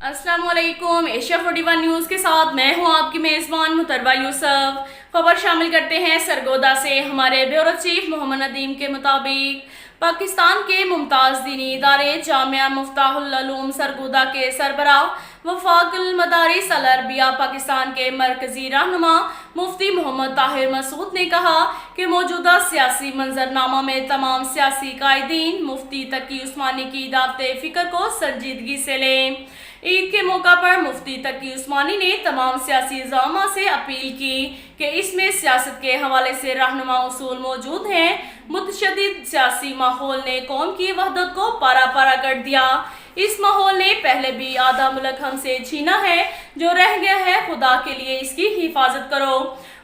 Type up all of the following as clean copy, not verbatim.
अस्सलाम वालेकुम। Asia 41 news के साथ मैं हूं आपकी मेज़बान मुतरबा यूसुफ। खबर शामिल करते हैं सरगोदा से। हमारे ब्यूरो चीफ मोहम्मद नदीम के मुताबिक पाकिस्तान के मुमताज़ दीनी इदारे जामिया मुफ्ताहुल उलूम सरगोदा के सरबराह वफाकुल मदारिस अल अरबिया पाकिस्तान के मरकजी रहनुमा मुफ्ती मोहम्मद ताहिर मसूद ने कहा कि मौजूदा सियासी मंजरनामा में तमाम सियासी कायदीन मुफ्ती तकी उस्मानी की दावत फ़िक्र को संजीदगी से लें। ईद के मौका पर मुफ्ती तकी उस्मानी ने तमाम सियासी ज़ामा से अपील की कि इसमें सियासत के हवाले से रहनुमा उसूल मौजूद हैं। मुतशद्दिद सियासी माहौल ने कौम की वहदत को पारा पारा कर दिया। इस माहौल ने पहले भी आधा मुल्क हमसे छीना है, जो रह गया है खुदा के लिए इसकी हिफाजत करो।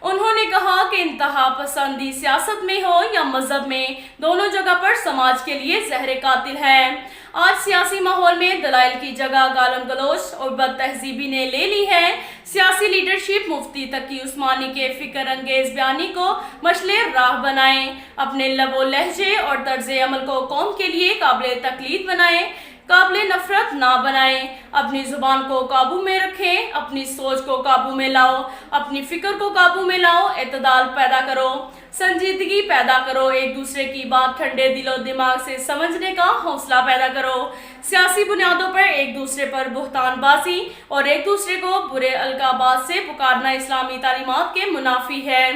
उन्होंने कहा कि इंतहा पसंदी सियासत में हो या मजहब में, दोनों जगह पर समाज के लिए जहर कातिल है। आज सियासी माहौल में दलाइल की जगह गालम गलोच और बद तहजीबी ने ले ली है। सियासी लीडरशिप मुफ्ती तकी उस्मानी के फिक्र अंगेज बयानी को मशले राह बनाए, अपने लबो लहजे और तर्ज अमल को कौम के लिए काबिल तकलीद बनाए, काबिल नफरत ना बनाए। अपनी जुबान को काबू में रखें, अपनी सोच को काबू में लाओ, अपनी फिक्र को काबू में लाओ, एतदाल पैदा करो, संजीदगी पैदा करो, एक दूसरे की बात ठंडे दिलो दिमाग से समझने का हौसला पैदा करो। सियासी बुनियादों पर एक दूसरे पर बुहतानबाजी और एक दूसरे को बुरे अलकाबात से पुकारना इस्लामी तालीमात के मुनाफी है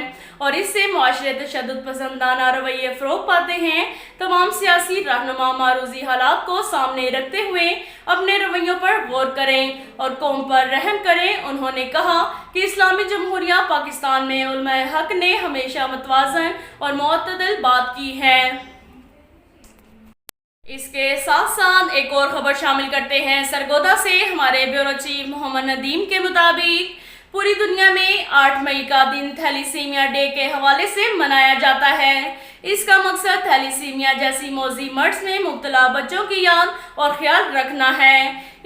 और इससे मुआशरे तशद्दुद पसंदाना रवैये फ़रोग़ पाते हैं। तमाम सियासी रहनुमा मारूजी हालात को सामने रखते हुए अपने रवैयों पर गौर करें और कौम पर रहम करें। उन्होंने कहा कि इस्लामी जमहूरिया पाकिस्तान में उलमाए हक ने हमेशा मतवाज़न और मुअतदल बात की है। इसके साथ साथ एक और खबर शामिल करते हैं सरगोदा से। हमारे ब्यूरो चीफ मोहम्मद नदीम के मुताबिक पूरी दुनिया में 8 मई का दिन थैलीसीमिया डे के हवाले से मनाया जाता है। इसका मकसद थैलीसीमिया जैसी मौजी मर्ज में मुब्तला बच्चों की याद और ख्याल रखना है।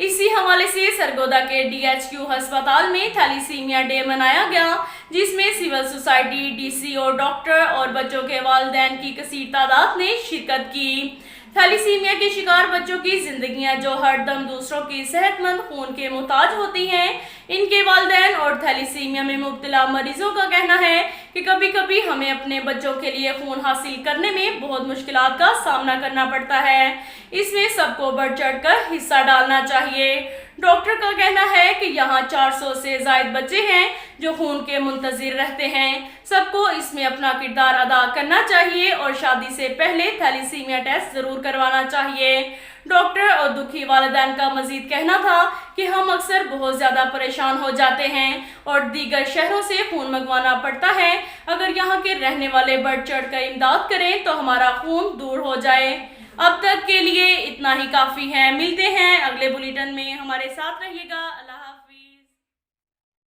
इसी हवाले से सरगोदा के DHQ अस्पताल में थैलीसीमिया डे मनाया गया, जिसमें सिविल सोसाइटी, DC और डॉक्टर और बच्चों के वालिदैन की कसीर तादाद ने शिरकत की। थैलीसीमिया के शिकार बच्चों की जिंदगियां जो हर दम दूसरों की सेहतमंद खून के मुताज होती हैं, इनके वालिदैन और थैलीसीमिया में मुब्तला मरीजों का कहना है कि कभी कभी हमें अपने बच्चों के लिए खून हासिल करने में बहुत मुश्किलात का सामना करना पड़ता है। इसमें सबको बढ़ चढ़ कर हिस्सा डालना चाहिए। डॉक्टर का कहना है कि यहाँ 400 से ज़ायद बच्चे हैं जो खून के मुंतज़िर रहते हैं। सबको इसमें अपना किरदार अदा करना चाहिए और शादी से पहले थैलीसीमिया टेस्ट ज़रूर करवाना चाहिए। डॉक्टर और दुखी वालिदैन का मजीद कहना था कि हम अक्सर बहुत ज़्यादा परेशान हो जाते हैं और दीगर शहरों से खून मंगवाना पड़ता है। अगर यहाँ के रहने वाले बढ़ चढ़ कर इमदाद करें तो हमारा खून दूर हो जाए। अब तक के लिए इतना ही काफ़ी है। मिलते हैं अगले बुलेटिन में, हमारे साथ रहिएगा।